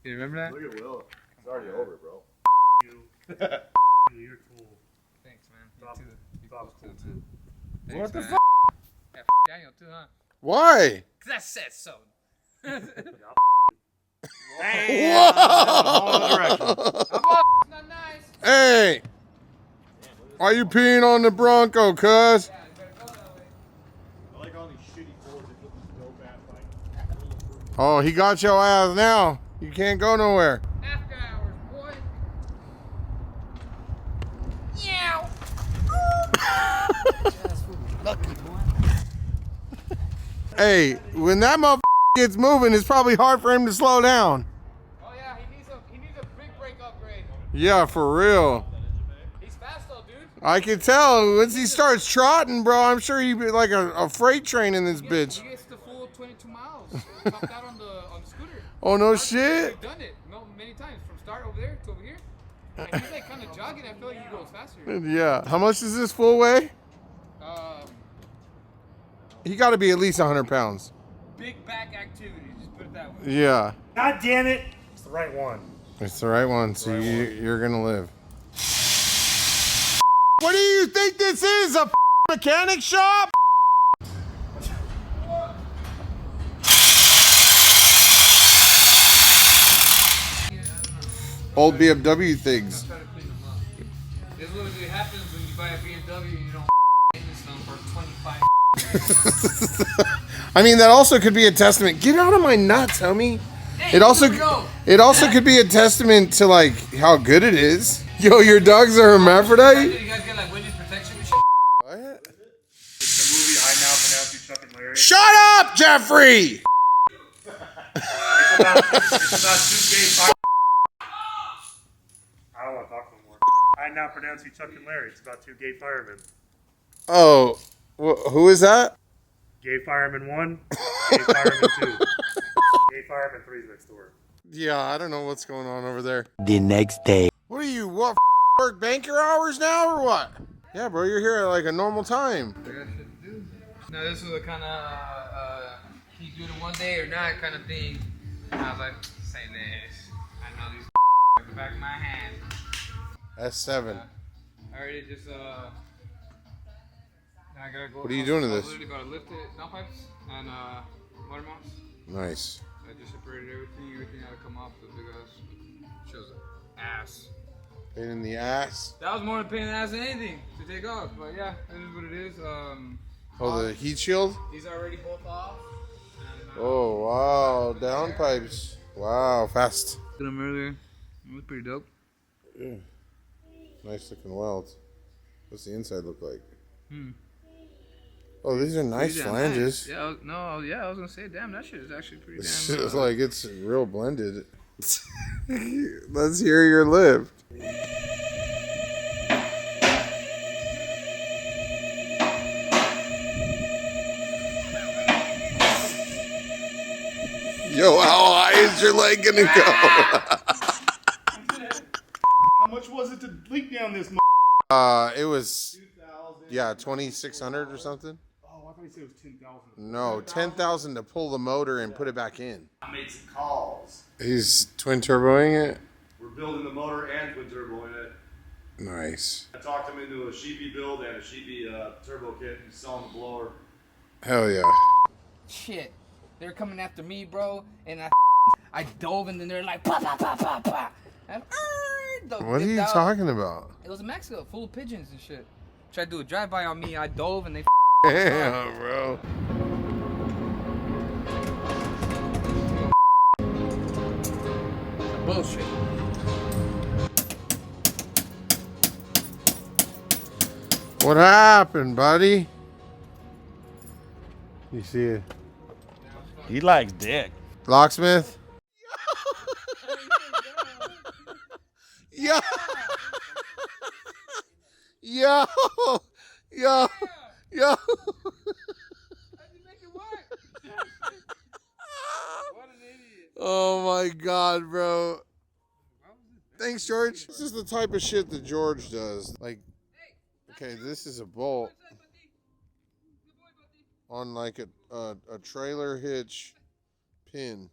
You remember that? Look at Will. It's already over, bro. You. You're cool. Thanks, man. Stop. You too. You Stop cool, cool, too. What the man. fuck? Yeah, Daniel too, huh? Why? Cause I said so. Whoa! It's not nice. Hey! Why you peeing on the Bronco, cuz? Yeah, you better go that way. I like all these shitty Fords that put these dope ass like. Oh, he got your ass now. You can't go nowhere. After hours, boy. Meow. Lucky boy. Hey, when that motherfucker gets moving, it's probably hard for him to slow down. Oh yeah, he needs a big brake upgrade. Yeah, for real. He's fast though, dude. I can tell once he starts trotting, bro. I'm sure he'd be like a freight train in this bitch. He gets the full 22 miles. Topped out on the scooter. Oh no shit. We've done it many times from start over there to over here. And he's like kind of jogging. I feel like he goes faster. Yeah. How much does this full weigh? He got to be at least 100 pounds. Big back activity. Just put it that way. Yeah. God damn it! It's the right one. It's the right one, so you're gonna live. What do you think this is? A mechanic shop? Old BMW things. Try to clean them up. This is what usually happens when you buy a BMW and you don't maintenance them for 25. I mean, that also could be a testament. Get out of my nuts, homie. Hey, It also could be a testament to like how good it is. Yo, your dogs are hermaphrodite? You guys get like witness protection and shit? What? It's the movie I Now Pronounce You Chuck and Larry. Shut up, Jeffrey! It's about two gay firemen. I don't want to talk no more. I Now Pronounce You Chuck and Larry. It's about two gay firemen. Oh, who is that? Gay fireman 1, gay fireman 2. Gay fireman 3's next door. Yeah, I don't know what's going on over there. The next day. What are you, work banker hours now or what? Yeah, bro, you're here at like a normal time. I got shit to do. No, this was a kind of keep doing it one day or not kind of thing. And I was like, say this. I know these at the back of my hand. S7. I already just I gotta go. What are you doing to this? I literally gotta lift it, down pipes and water mounts. Nice. I just separated everything. Everything had to come off the big ass. Shows ass. Pain in the ass. That was more of a pain in the ass than anything to take off. But yeah, it is what it is. Oh, the heat shield? These are already both off. And, Oh, wow. Down pipes. Wow, fast. did them earlier. It was pretty dope. Yeah. Nice looking welds. What's the inside look like? Oh, these are nice Pretty damn flanges. nice. Yeah, I was gonna say, damn, that shit is actually pretty This damn. shit is like it's real blended. Let's hear your lift. Yo, how high is your leg gonna How much was it to leak down this? go? It was 2,600 or something. Oh, I thought you said it was 10,000. No, 10,000 to pull the motor and put it back in. I made some calls. He's twin turboing it. We're building the motor and twin turbo in it. Nice. I talked him into a sheepy build and a sheepy turbo kit and selling the blower. Hell yeah. Shit, they're coming after me, bro, and I dove and then they're like, pa pa pa pa pa. And, What are you talking about? It was in Mexico, full of pigeons and shit. Tried to do a drive-by on me. I dove and they. Damn, bro. Bullshit. What happened, buddy? You see it? He likes dick. Locksmith? Yo! Yo! Yo! Yo! Oh my god, bro. Thanks, George. This is the type of shit that George does. Like, okay, this is a bolt on like a trailer hitch pin.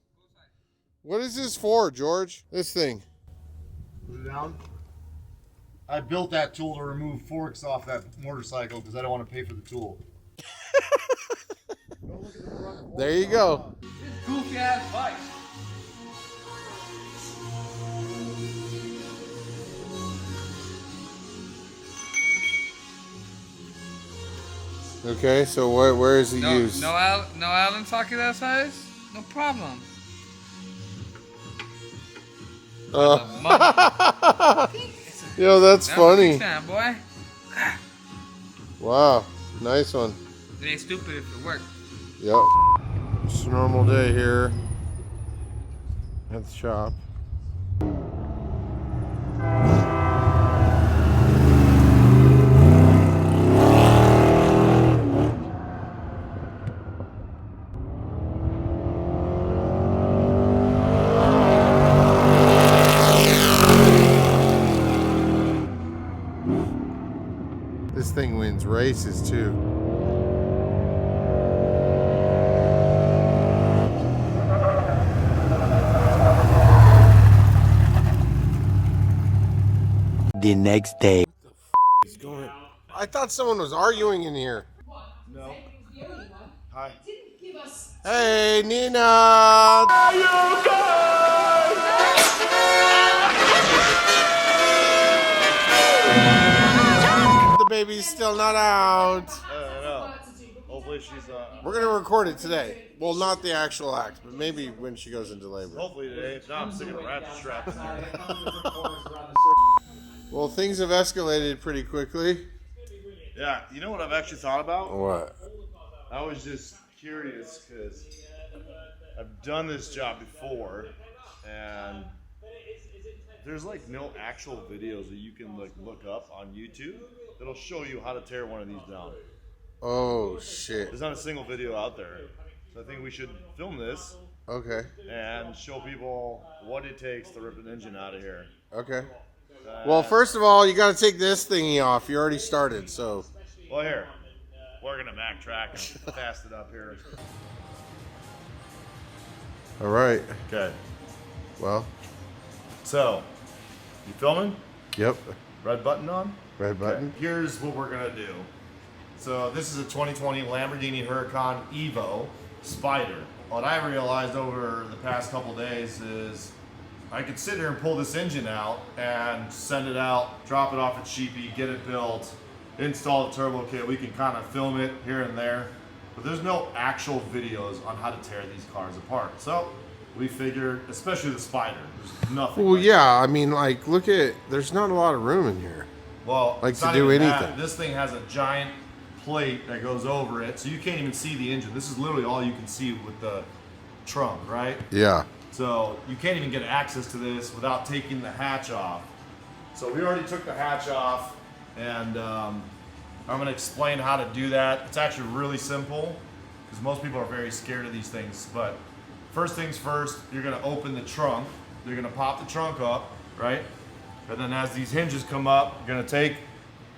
What is this for, George? This thing. Put it down. I built that tool to remove forks off that motorcycle because I don't want to pay for the tool. There you go. Goofy ass bike. Okay, so where is it used? No Allen socket that size? No problem. Yo, that's funny. Time, boy. Wow, nice one. It ain't stupid if it works. Yep. Just a normal day here at the shop. This thing wins races too. The next day. I thought someone was arguing in here. No. Hi. Hey, Nina! The baby's still not out. I know. Hopefully she's. We're gonna record it today. Well, not the actual act, but maybe when she goes into labor. Hopefully today. If not, I'm sticking a ratchet strap in there. Well, things have escalated pretty quickly. Yeah. You know what I've actually thought about? What? I was just curious because I've done this job before, and there's like no actual videos that you can like look up on YouTube that'll show you how to tear one of these down. Oh shit. There's not a single video out there, so I think we should film this Okay. and show people what it takes to rip an engine out of here. Okay. Well, first of all, you got to take this thingy off. You already started, so. Well, here, we're gonna backtrack and fast it up here. All right. Okay. Well. So, you filming? Yep. Red button on? Red button. Okay, here's what we're gonna do. So this is a 2020 Lamborghini Huracan Evo Spider. What I realized over the past couple days is I could sit here and pull this engine out and send it out, drop it off at Sheepy, get it built, install the turbo kit. We can kind of film it here and there, but there's no actual videos on how to tear these cars apart. So we figured, especially the Spider, there's nothing. Well, like yeah. I mean, like, look at. There's not a lot of room in here. Well, Like it's to not do even anything. that. This thing has a giant plate that goes over it, so you can't even see the engine. This is literally all you can see with the trunk, right? Yeah. So you can't even get access to this without taking the hatch off. So we already took the hatch off, and I'm going to explain how to do that. It's actually really simple because most people are very scared of these things. But first things first, you're going to open the trunk. You're going to pop the trunk up, right? And then as these hinges come up, you're going to take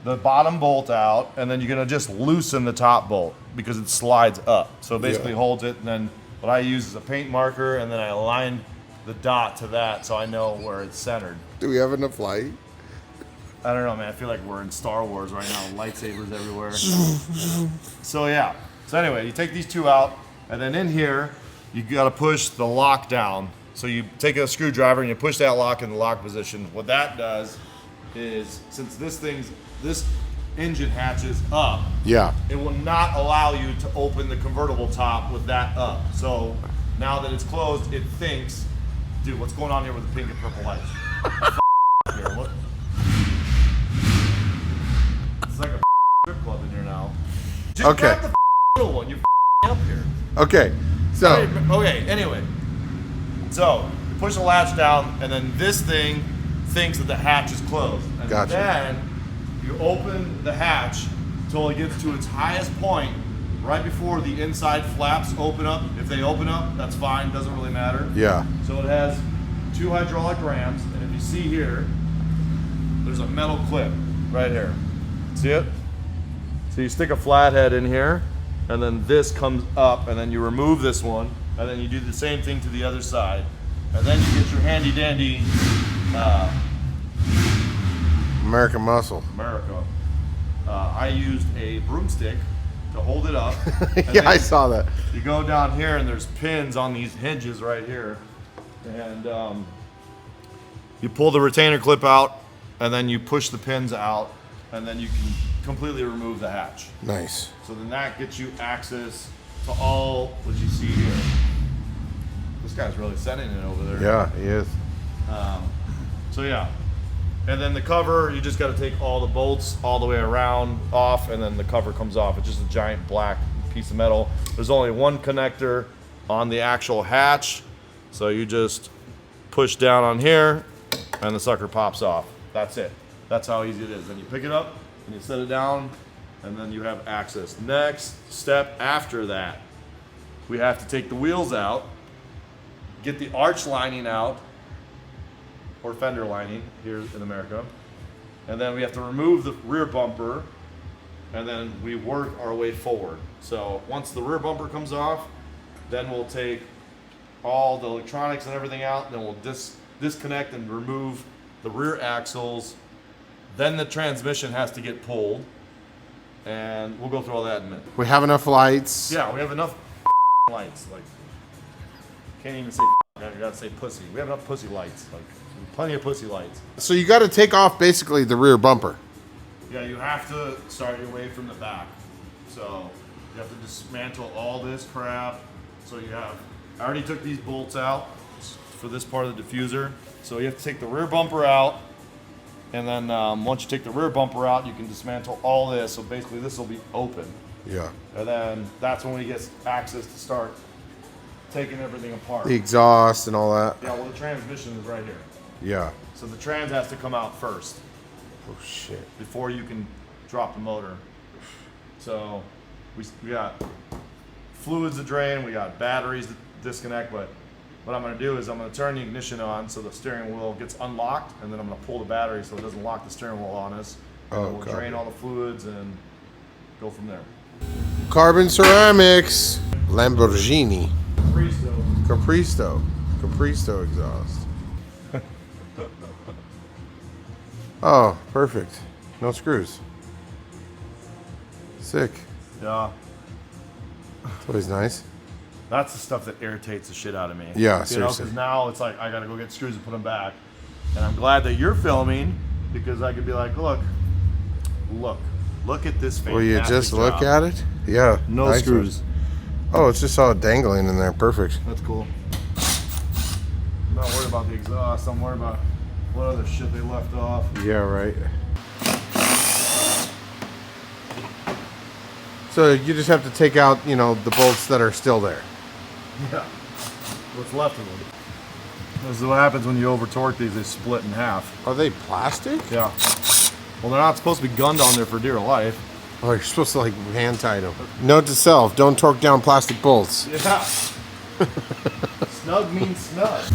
the bottom bolt out, and then you're going to just loosen the top bolt because it slides up. So it basically holds it, and then what I use is a paint marker, and then I align the dot to that so I know where it's centered. Do we have enough light? I don't know, man. I feel like we're in Star Wars right now. Lightsabers everywhere. So yeah. So anyway, you take these two out, and then in here, you got to push the lock down. So you take a screwdriver and you push that lock in the lock position. What that does is, since this engine hatches up, Yeah. it will not allow you to open the convertible top with that up. So now that it's closed, it thinks, dude, what's going on here with the pink and purple lights? Here, what? It's like a strip club in here now. Just Okay. grab the little one. You're up here. Okay. So. Okay, anyway. So, you push the latch down, and then this thing thinks that the hatch is closed. And Gotcha. then you open the hatch until it gets to its highest point, right before the inside flaps open up. If they open up, that's fine, doesn't really matter. Yeah. So it has 2 hydraulic rams, and if you see here, there's a metal clip right here. See it? So you stick a flathead in here, and then this comes up, and then you remove this one, and then you do the same thing to the other side. And then you get your handy dandy American Muscle. America. I used a broomstick to hold it up. Yeah, I saw that. You go down here and there's pins on these hinges right here. And you pull the retainer clip out and then you push the pins out and then you can completely remove the hatch. Nice. So then that gets you access to all what you see here. This guy's really sending it over there. Yeah, he is. So yeah. And then the cover, you just got to take all the bolts all the way around off, and then the cover comes off. It's just a giant black piece of metal. There's only one connector on the actual hatch, so you just push down on here, and the sucker pops off. That's it. That's how easy it is. Then you pick it up, and you set it down, and then you have access. Next step after that, we have to take the wheels out, get the arch lining out, or fender lining here in America. And then we have to remove the rear bumper, and then we work our way forward. So once the rear bumper comes off, then we'll take all the electronics and everything out, then we'll disconnect and remove the rear axles. Then the transmission has to get pulled, and we'll go through all that in a minute. We have enough lights. Yeah, we have enough lights. Like, can't even say I gotta say pussy. We have enough pussy lights. Like, plenty of pussy lights. So you got to take off basically the rear bumper. Yeah, you have to start your way from the back. So you have to dismantle all this crap. So you have, I already took these bolts out for this part of the diffuser. So you have to take the rear bumper out. And then once you take the rear bumper out, you can dismantle all this. So basically this will be open. Yeah. And then that's when we get access to start taking everything apart. The exhaust and all that. Yeah, well the transmission is right here. Yeah. So the trans has to come out first Oh shit. before you can drop the motor. So we got fluids to drain, we got batteries to disconnect, but what I'm gonna do is I'm gonna turn the ignition on so the steering wheel gets unlocked, and then I'm gonna pull the battery so it doesn't lock the steering wheel on us. And then we'll Okay. drain all the fluids and go from there. Carbon ceramics. Lamborghini. Freestone. Capristo exhaust. Oh, perfect. No screws. Sick. Yeah. That's always nice. That's the stuff that irritates the shit out of me. Yeah, You seriously. know, because now it's like I gotta go get screws and put them back. And I'm glad that you're filming because I could be like, look at this fantastic Will you just look job. at it? Yeah. No nice screws. one. Oh, it's just all dangling in there. Perfect. That's cool. I'm not worried about the exhaust. I'm worried about what other shit they left off. Yeah, right. So you just have to take out, you know, the bolts that are still there. Yeah. What's left of them. This is what happens when you over torque these. They split in half. Are they plastic? Yeah. Well, they're not supposed to be gunned on there for dear life. Oh, you're supposed to like hand tie them. Note to self: don't torque down plastic bolts. Yeah. Snug means snug.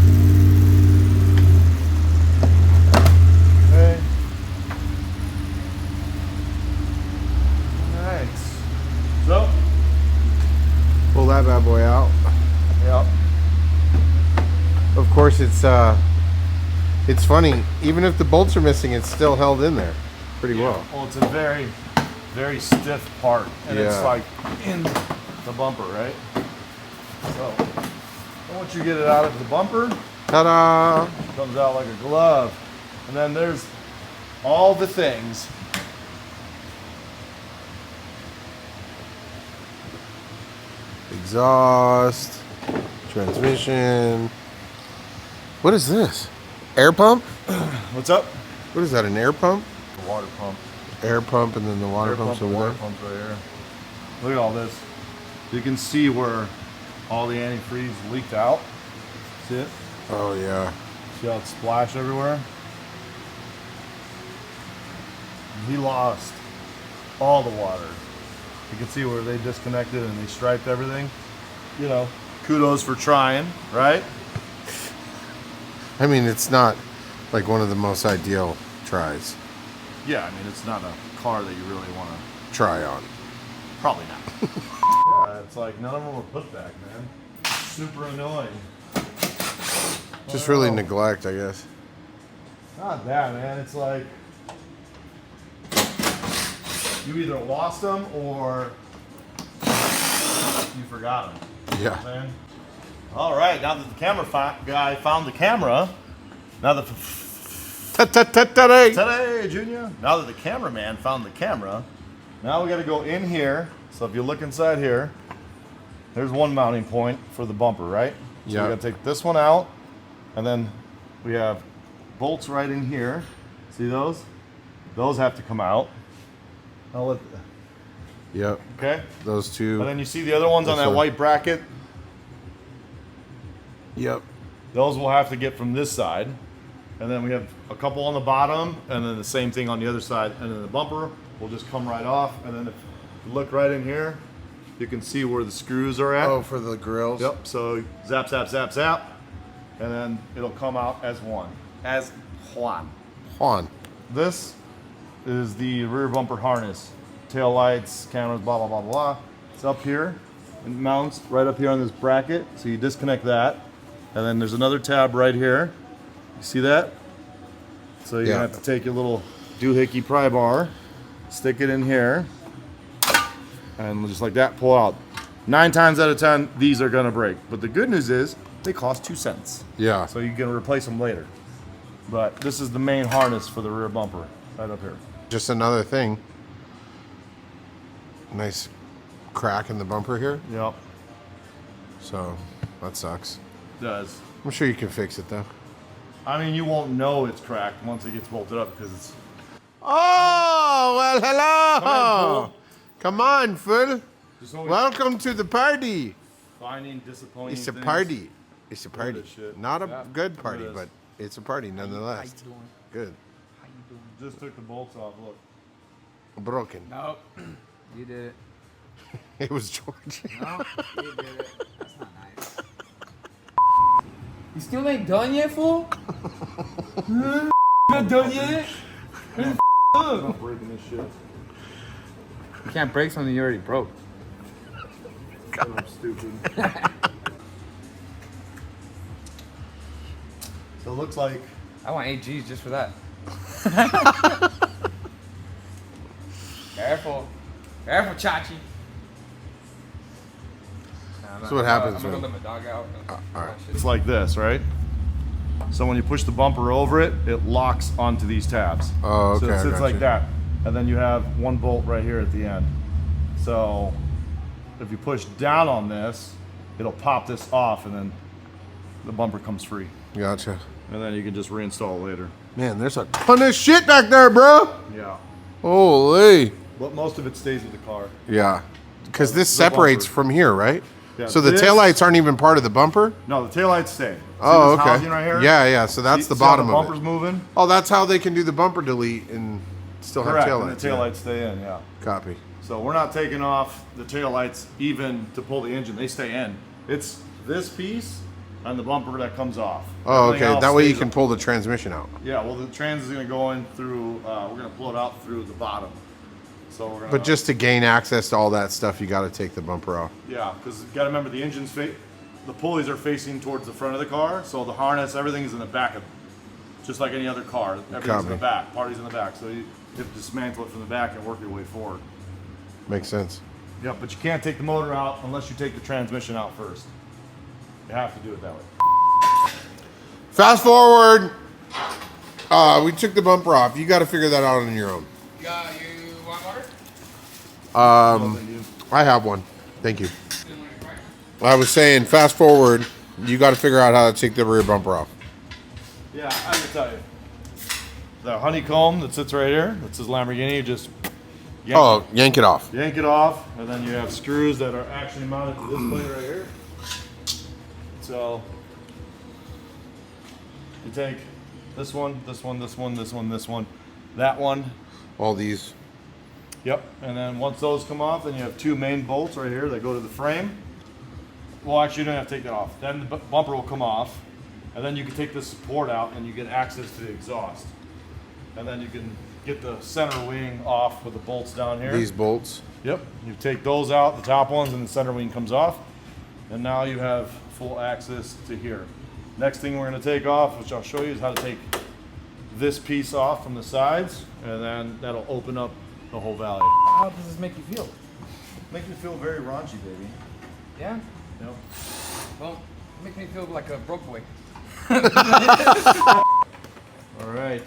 Okay. Nice. So, Pull that bad boy out. yep. Of course, it's funny. Even if the bolts are missing, it's still held in there pretty well. Well, it's a very, very stiff part, and it's Yeah. like in the bumper, right? So, once you get it out of the bumper, Ta-da! it comes out like a glove. And then there's all the things. Exhaust, transmission. What is this? Air pump? What's up? What is that? An air pump? The water pump. Air pump, and then the water Air pump's pump and over water there. pump's right here. Look at all this. You can see where all the antifreeze leaked out. See it? Oh yeah. See how it splashed everywhere? He lost all the water. You can see where they disconnected and they striped everything. You know, kudos for trying, right? I mean, it's not like one of the most ideal tries. Yeah, I mean, it's not a car that you really want to. Try on. Probably not. Yeah, it's like none of them were put back, man. Super annoying. Just really neglect, I guess. Not that, man. It's like you either lost them or you forgot them. You know what I'm saying? All right, now that the camera guy found the camera, now that today, Junior. Now that the cameraman found the camera, now we got to go in here. So if you look inside here, there's one mounting point for the bumper, right? So we got to take this one out, and then we have bolts right in here. See those? Those have to come out. I'll let. Yep. Okay. Those two. And then you see the other ones on that white bracket. Yep. Those will have to get from this side. And then we have a couple on the bottom, and then the same thing on the other side. And then the bumper will just come right off. And then if you look right in here, you can see where the screws are at. Oh, for the grills? Yep. So zap, zap, zap, zap. And then it'll come out as one. As Juan. Juan. This is the rear bumper harness. Tail lights, cameras, blah, blah, blah, blah. It's up here. It mounts right up here on this bracket. So you disconnect that. And then there's another tab right here. You see that? So you're gonna have to take your little doohickey pry bar, stick it in here, and just like that, pull out. 9 times out of 10, these are gonna break. But the good news is, they cost 2 cents. Yeah. So you can replace them later. But this is the main harness for the rear bumper, right up here. Just another thing. Nice crack in the bumper here. Yep. So, that sucks. It does. I'm sure you can fix it though. I mean, you won't know it's cracked once it gets bolted up because it's... Oh, well, hello. Come on, fool. always Welcome to the party. finding disappointing It's a things. party. It's a party. Good shit. Not a good party, It is. but it's a party nonetheless. How you doing? Good. How you doing? Just took the bolts off, look. Broken. Nope. You did it. It was George. No, you did it. That's not nice. You still ain't done yet, fool? Not done yet? I'm not breaking this shit. You can't break something you already broke. I'm stupid. So it looks like... I want 8 G's just for that. Careful. Careful, Chachi. So what happens I'm gonna when- let my dog out. all right. It's like this, right? So when you push the bumper over it, it locks onto these tabs. Oh, okay, So I it sits got like you. that. And then you have one bolt right here at the end. So if you push down on this, it'll pop this off and then the bumper comes free. Gotcha. And then you can just reinstall it later. Man, there's a ton of shit back there, bro. Yeah. Holy. But most of it stays with the car. Yeah. Because this The separates bumper. from here, right? Yeah, So the this- taillights aren't even part of the bumper? No, the taillights stay. See Oh, this okay. housing right here? Yeah, yeah. So that's See- the see how bottom the of bumper's it. moving? Oh, that's how they can do the bumper delete and still Correct. have And taillights. the taillights stay in, yeah. Yeah. Copy. So we're not taking off the taillights even to pull the engine. They stay in. It's this piece and the bumper that comes off. Oh, Everything okay. else That way you stays can on. pull the transmission out. Yeah, well, the trans is going to go in through, we're going to pull it out through the bottom. So we're going But just to gain access to all that stuff, you got to take the bumper off. Yeah, because you got to remember the engine's the pulleys are facing towards the front of the car. So the harness, everything is in the back of just like any other car. Everything's in Copy. the back. Party's in the back. So you have to dismantle it from the back and work your way forward. Makes sense. Yeah, but you can't take the motor out unless you take the transmission out first. You have to do it that way. Fast forward. We took the bumper off. You got to figure that out on your own. You want water? I have one. Thank you. I was saying, fast forward. You got to figure out how to take the rear bumper off. Yeah, I can tell you. The honeycomb that sits right here, that says Lamborghini, you just Yank it off. yank it off, and then you have screws that are actually mounted to this plate right here. So you take this one, this one, this one, this one, this one, that one. All these. Yep. And then once those come off, then you have 2 main bolts right here that go to the frame. Well, actually, you don't have to take that off. Then the bumper will come off, and then you can take the support out, and you get access to the exhaust. And then you can get the center wing off with the bolts down here. These bolts. Yep. You take those out, the top ones, and the center wing comes off. And now you have full access to here. Next thing we're gonna take off, which I'll show you, is how to take this piece off from the sides, and then that'll open up the whole valley. How does this make you feel? Make me feel very raunchy, baby. Yeah? Yep. Well, it makes me feel like a broke boy. All right.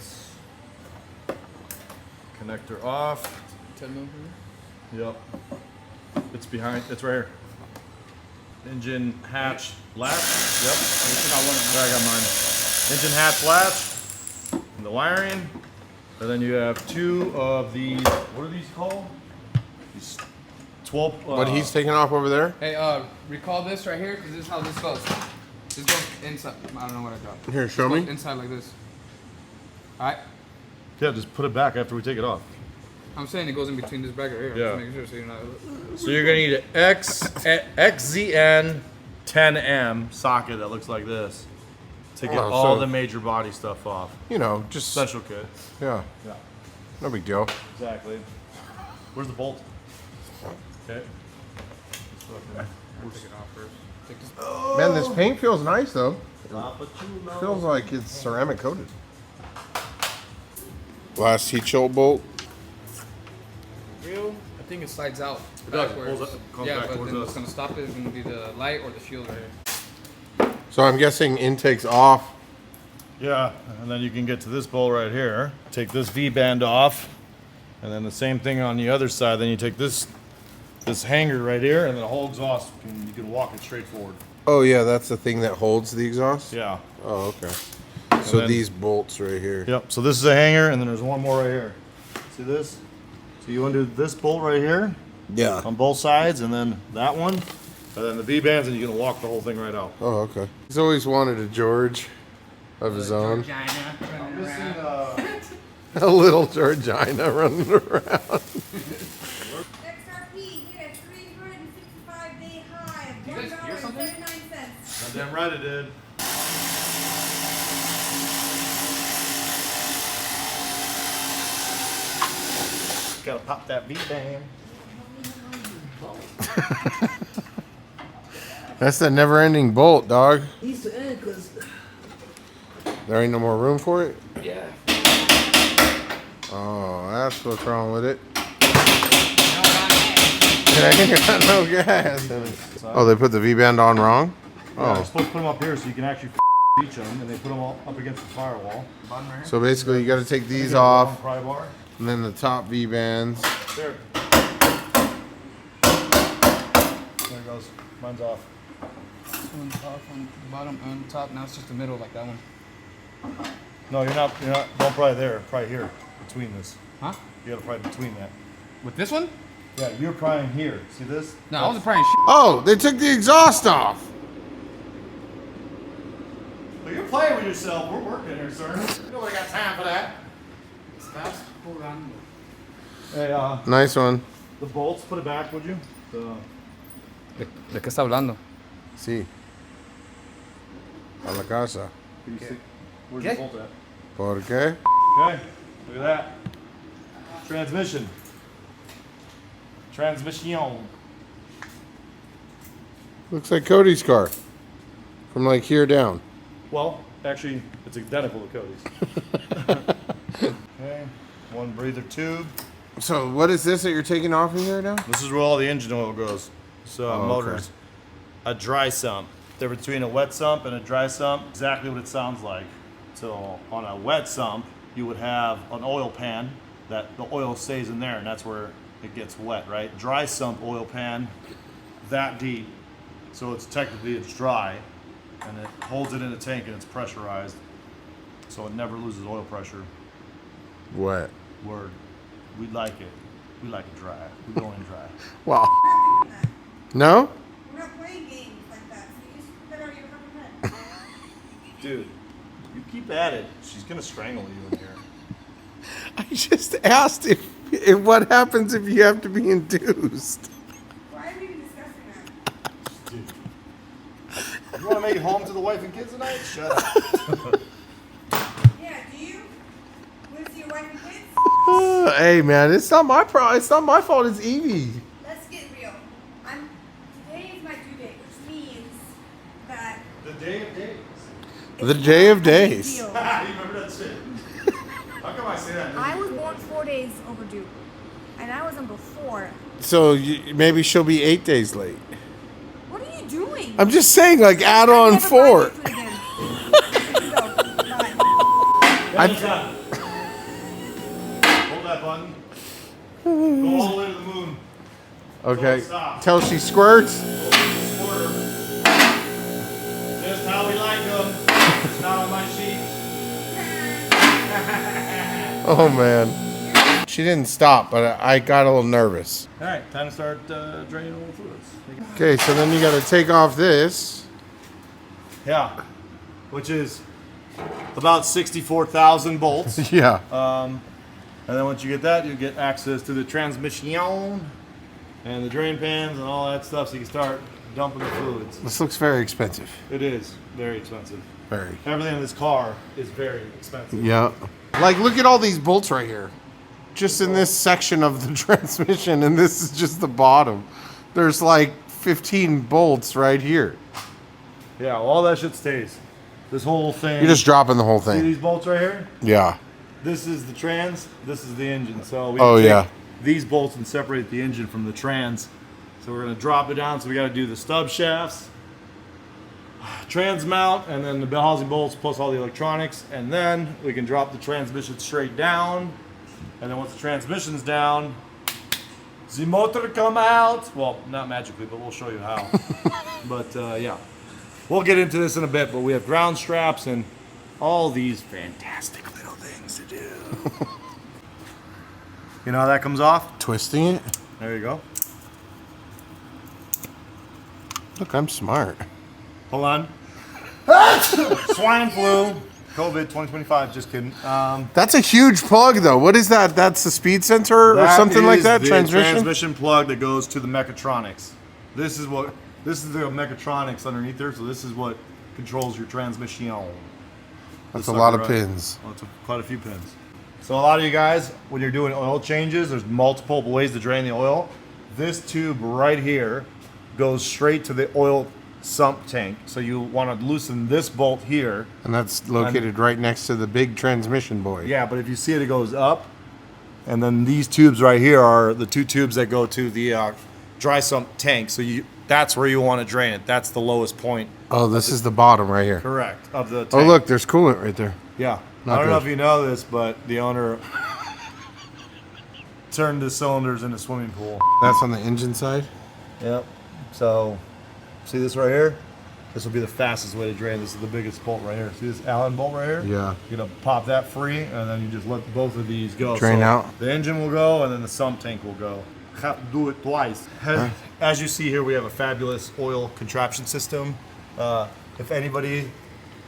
Connector off. 10 millimeter. Yep. It's behind, it's right here. Engine hatch latch. Yep. There, I got mine. Engine hatch latch. And the wiring. And then you have two of these, what are these called? These 12. What he's taking off over there? Hey, recall this right here, because this is how this goes. This goes inside. I don't know what I got. Here, show me. Inside like this. Alright? Yeah, just put it back after we take it off. I'm saying it goes in between this bracket here. Yeah. Just making sure so you're not. So you're gonna need an XZN 10M socket that looks like this to get Oh, all so- the major body stuff off. You know, just Special kit. yeah, Yeah, no big deal. exactly. Where's the bolt? Okay. Take it off first. Take this. Man, this paint feels nice though. Feels like it's ceramic coated. Last heat shield bolt. Real? I think it slides out. It does. backwards. Pulls up, comes Yeah, back but towards then us. what's gonna stop it is gonna be the light or the shield right here. So I'm guessing intake's off. Yeah, and then you can get to this bolt right here. Take this V-band off, and then the same thing on the other side. Then you take this hanger right here, and then the whole exhaust, you can walk it straight forward. Oh yeah, that's the thing that holds the exhaust. Yeah. Oh okay. So then- these bolts right here. Yep, so this is a hanger, and then there's one more right here. See this? So you undo this bolt right here Yeah. on both sides, and then that one, and then the V-bands, and you can walk the whole thing right out. Oh okay. He's always wanted a George of his own. I'm missing, A little Georgina running around. XRP hit a 365-day high of You guys hear something? $1.79. Damn right it did. Gotta pop that V-band. That's the never-ending bolt, dog. Needs to end because There ain't no more room for it. Yeah. Oh, that's what's wrong with it. It ain't got no gas in it. Oh, they put the V-band on wrong? Yeah, you're Oh, supposed to put them up here so you can actually reach them, and they put them all up against the firewall. so basically you got to take these Get a long off, pry bar. and then the top V-bands. There. There it goes. Mine's off. One top, on the bottom, on top. Now it's just the middle, like that one. No, you're not. Don't pry there. Pry here, between this. Huh? You gotta pry between that. With this one? Yeah, you're prying here. See this? No, I wasn't prying shit. Oh, they took the exhaust off. Well, you're playing with yourself. We're working here, sir. Nobody got time for that. Stop. Hold on. Hey, Nice one. the bolts. Put it back, would you? ¿De qué está hablando? Sí. A la casa. Where's Okay. the bolt at? ¿Por qué? Okay. Look at that. Transmission. Transmission. Looks like Cody's car. From like here down. Well, actually, it's identical to Cody's. Okay. One breather tube. So what is this that you're taking off in here now? This is where all the engine oil goes. So Oh, okay. motors. A dry sump. They're between a wet sump and a dry sump. Exactly what it sounds like. So on a wet sump, you would have an oil pan that the oil stays in there, and that's where it gets wet, right? Dry sump oil pan, that deep. So it's dry, and it holds it in a tank and it's pressurized. So it never loses oil pressure. Wet. Word. We like it. We like it dry. We go in dry. Wow. No? We're not playing games like that, so you just put that out of your fucking head. Dude, you keep at it. She's gonna strangle you in here. I just asked if what happens if you have to be induced. Why are we even discussing that? Dude. You wanna make it home to the wife and kids tonight? Shut up. Yeah, do you? Want to see your wife and kids? Hey man, it's not my problem. It's not my fault. It's Evie. Let's get real. Today is my due date, which means that The day of days. The day of days. You remember that shit? How come I say that? I was born 4 days overdue, and I was number 4. So maybe she'll be 8 days late. What are you doing? I'm just saying, like, add on Never 4. buy food again. Go. Bye. Hold that button. Go all the way to the moon. Okay. Stop. Till she squirts. Squirter. Just how we like them. It's not on my sheet. Oh man. She didn't stop, but I got a little nervous. All right, time to start draining all the fluids. Okay, so then you got to take off this. Yeah, which is about 64,000 bolts. Yeah. And then once you get that, you get access to the transmission and the drain pans and all that stuff, so you can start dumping the fluids. This looks very expensive. It is very expensive. Very. Everything in this car is very expensive. Yeah. Like, look at all these bolts right here. Just in this section of the transmission, and this is just the bottom. There's like 15 bolts right here. Yeah, all that shit stays. This whole thing. You're just dropping the whole See thing. these bolts right here? Yeah. This is the trans, this is the engine. So we take these bolts and separate the engine from the trans. So we're gonna drop it down. So we gotta do the stub shafts, trans mount, and then the bell housing bolts plus all the electronics. And then we can drop the transmission straight down. And then once the transmission's down, the motor come out. Well, not magically, but we'll show you how. But yeah, we'll get into this in a bit. But we have ground straps and all these fantastic little things to do. You know how that comes off? Twisting it. There you go. Look, I'm smart. Hold on. Swine flu. COVID 2025. Just kidding. That's a huge plug, though. What is that? That's the speed sensor or something like that? The Transmission? transmission plug that goes to the mechatronics. This is the mechatronics underneath there. So this is what controls your transmission. That's a lot of pins. Well, it's quite a few pins. So a lot of you guys, when you're doing oil changes, there's multiple ways to drain the oil. This tube right here goes straight to the oil sump tank. So you want to loosen this bolt here. And that's located right next to the big transmission boy. Yeah, but if you see it, it goes up. And then these tubes right here are the 2 tubes that go to the dry sump tank. So that's where you want to drain it. That's the lowest point. Oh, this is the bottom right here. Correct. Of the tank. Oh, look, there's coolant right there. Yeah. Not I don't know good. if you know this, but the owner turned the cylinders in a swimming pool. That's on the engine side? Yep. So, see this right here? This will be the fastest way to drain. This is the biggest bolt right here. See this Allen bolt right here? Yeah. You're gonna pop that free, and then you just let both of these go. Drain So out. The engine will go, and then the sump tank will go. Have to do it twice. As you see here, we have a fabulous oil contraption system. If anybody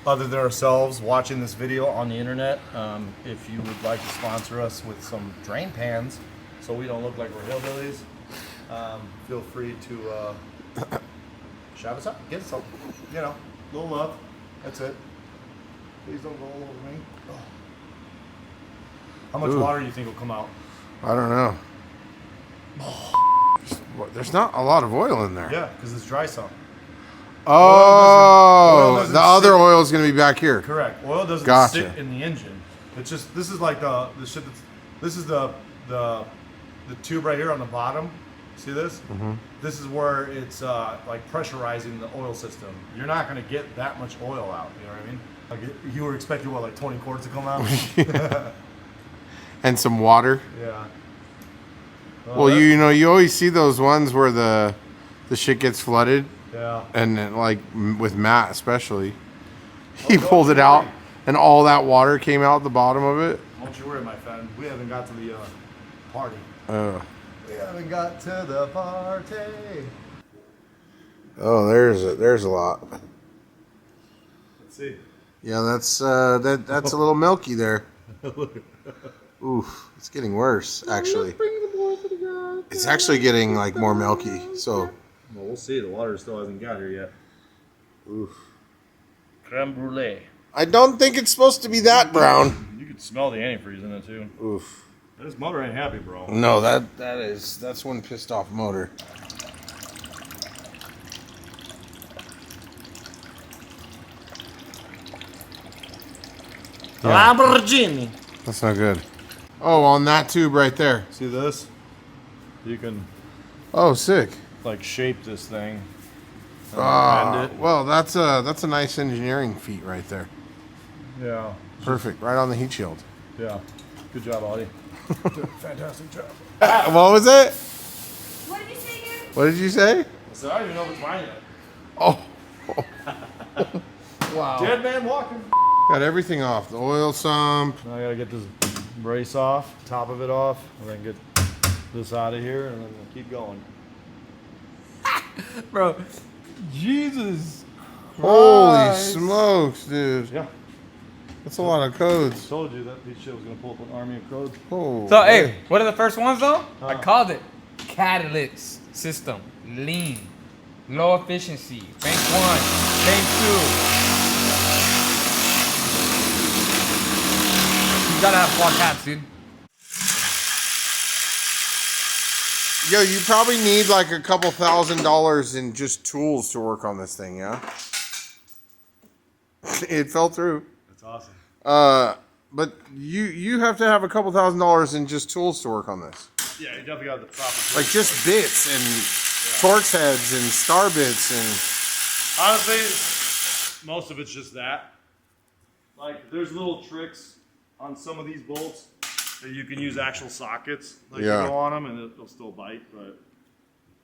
other than ourselves watching this video on the internet, if you would like to sponsor us with some drain pans so we don't look like we're hillbillies, feel free to shout us out, get us some, you know, a little love. That's it. Please don't go all over me. Oh. How much Ooh. water do you think will come out? I don't know. There's not a lot of oil in there. Yeah, because it's dry sump. Oh, oil doesn't the other sit- oil is going to be back here. Correct. Oil doesn't Gotcha. sit in the engine. It's just, this is like the shit that's, this is the tube right here on the bottom. See this? Mm-hmm. This is where it's like pressurizing the oil system. You're not going to get that much oil out. You know what I mean? Like you were expecting what, like 20 quarts to come out? And some water. Yeah. Well, you know, you always see those ones where the shit gets flooded. Yeah. And then, like with Matt especially, he don't pulled you it out worry. and all that water came out the bottom of it. Don't you worry, my friend. We haven't got to the party. We haven't got to the party. Oh, there's a lot. Let's see. Yeah, that's a little milky there. Oof, it's getting worse actually. It's actually getting like more milky. So Well, we'll see. The water still hasn't got here yet. oof. Creme brulee. I don't think it's supposed to be that brown. You could smell the antifreeze in it too. Oof. This motor ain't happy, bro. No, that's one pissed off motor. Yeah. Lamborghini. That's not good. Oh, on that tube right there. See this? You can Oh, sick. like shape this thing. And bend it. Well, that's a nice engineering feat right there. Yeah. Perfect, right on the heat shield. Yeah. Good job, Audie. Fantastic job. What was it? What did you say again? What did you say? So I don't even know if it's mine yet. Oh, Wow. Dead man walking. got everything off. The oil sump. Now I gotta get this brace off, top of it off, and then get this out of here, and then we'll keep going. Bro, Jesus. Holy Christ. smokes, dude. Yeah. That's a lot of codes. Told you that piece of shit was gonna pull up an army of codes. Oh, So, hey, what are the first ones though? I Huh. called it catalyst system, lean, low efficiency, bank 1, bank 2. You gotta have quad caps, dude. Yo, you probably need like a couple $1,000 in just tools to work on this thing, yeah? It fell through. That's awesome. But you have to have a couple $1,000 in just tools to work on this. Yeah, you definitely got the proper. Like just bits and Torx heads and star bits and Honestly, most of it's just that. Like, there's little tricks on some of these bolts that you can use actual sockets. Like, Yeah. you go on them and it'll still bite, but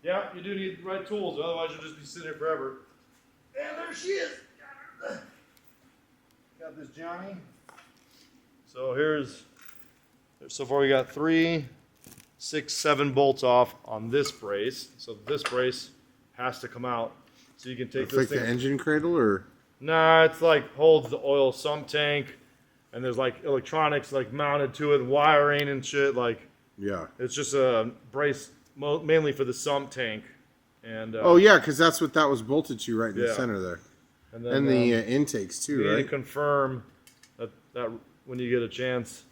yeah, you do need the right tools. Otherwise, you'll just be sitting there forever. And there she is. Got this Johnny. So so far we got 3, 6, 7 bolts off on this brace. So this brace has to come out. So you can take this like thing. the engine cradle or Nah, it's like holds the oil sump tank, and there's like electronics like mounted to it, wiring and shit. Like yeah. it's just a brace mainly for the sump tank. And Oh yeah, because that's what that was bolted to right in the Yeah. center there, and then and the intakes too, you need to right? confirm that when you get a chance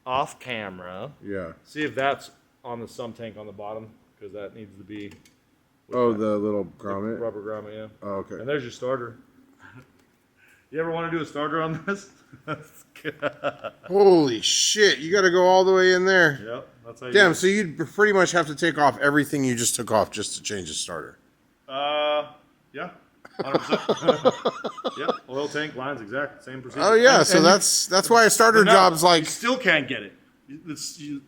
off camera, Yeah. see if that's on the sump tank on the bottom, because that needs to be with Oh, that the little grommet. rubber grommet, yeah. Oh, okay. And there's your starter. You ever want to do a starter on this? Holy shit! You got to go all the way in there. Yep, that's how you Damn. do it. So you'd pretty much have to take off everything you just took off just to change the starter. Yeah, 100%. Yeah, oil tank lines, exact same procedure. Oh yeah. And- So and that's why a starter no, job's like. you still can't get it.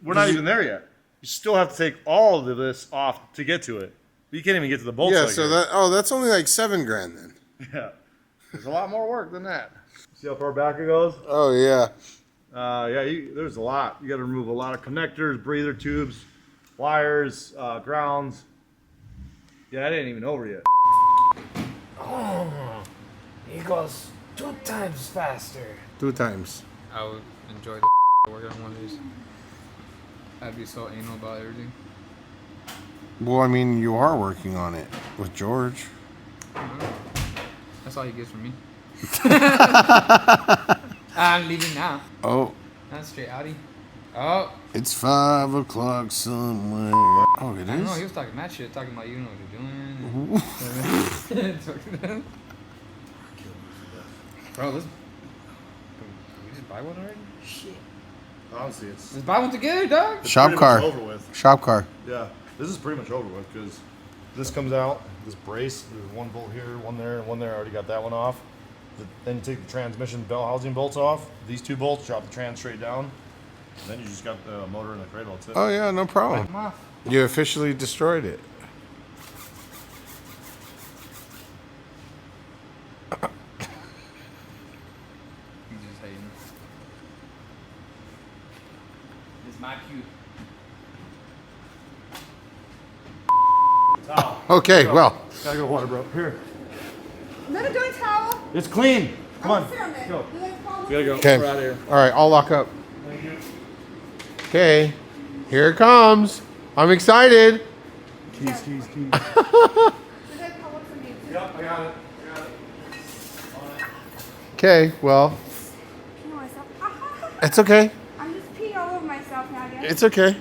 We're not even there yet. You still have to take all of this off to get to it. You can't even get to the bolts. Yeah. like So here. that's only like $7,000 then. Yeah, there's a lot more work than that. See how far back it goes? Oh yeah. Yeah, there's a lot. You got to remove a lot of connectors, breather tubes, wires, grounds. Yeah, that ain't even over yet. Oh, it goes 2 times faster. 2 times. I would enjoy the working on one of these. I'd be so anal about everything. Well, I mean, you are working on it with George. That's all he gets from me. I'm leaving now. Oh, That's straight Audi. Oh, it's 5 o'clock somewhere. Oh, it I don't know. He is. was talking mad shit, talking about you know what you're doing. Bro, let's. Can we just buy one already? Shit. Honestly, it's Let's buy one together, dog. Shop pretty car. much over with. Shop car. Yeah, this is pretty much over with because this comes out, this brace, there's 1 bolt here, 1 there, and 1 there. I already got that one off. Then you take the transmission bell housing bolts off. These 2 bolts, drop the trans straight down. And then you just got the motor and the cradle. That's it. Oh yeah, no problem. Come off. You officially destroyed it. You just hating. It's my cue. Towel. Okay, well, Gotta go water, bro. Here. Let it do a towel. It's clean. Come on. Sit on it. Go. You like follow We gotta go. okay. We're out of here. All right, I'll lock up. Thank you. Okay, here it comes. I'm excited. Keys, keys, keys. Does that come up for me? Yep, I got it. I got it. Okay, well, Pee myself. it's okay. I'm just peeing all over myself now, guys. It's okay.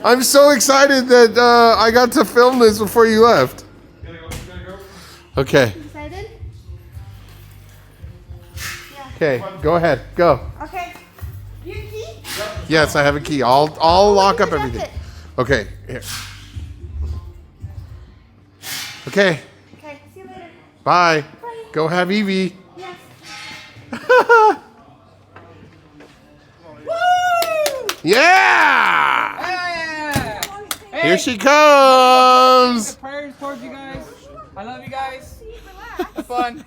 I'm so excited that I got to film this before you left. Gotta go. Gotta go. Okay. Excited? Okay, go ahead. Go. Okay. You key? Yes, I have a key. I'll lock up everything. Okay, here. Okay, Okay, see you later. bye. Go have Evie. Yes. Yeah! Yeah! Here she comes. Prayers towards you guys. I love you guys. Relax. Have fun.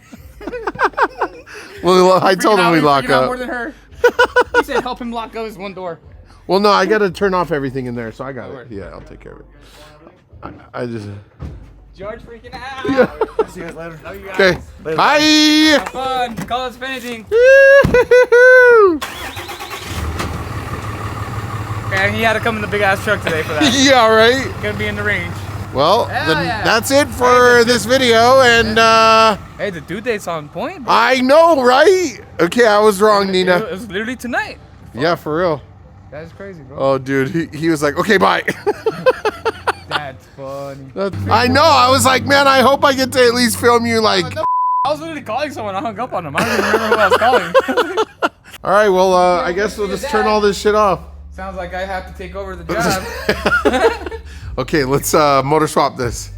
Well, I told him we lock More up. than her. He said help him lock up his one door. Well, no, I got to turn off everything in there, so I got it. word. Yeah, I'll take care of it. I just. George freaking out. Yeah. See you guys later. Love you guys. Okay. Bye. Have fun. Call us if anything. Woo-hoo-hoo. And he had to come in the big ass truck today for that. Yeah, right. Gonna be in the range. Well, Hell then yeah. that's it for this video, and Hey, the due date's on point, bro. I know, right? Okay, I was wrong, It Nina. was literally tonight. Yeah, for real. That's crazy, bro. Oh, dude, he was like, okay, bye. That's funny. I know. I was like, man, I hope I get to at least film you like. I was literally calling someone. I hung up on him. I don't even remember who I was calling. All right, well, I guess we'll just turn all this shit off. Sounds like I have to take over the job. Okay, let's motor swap this.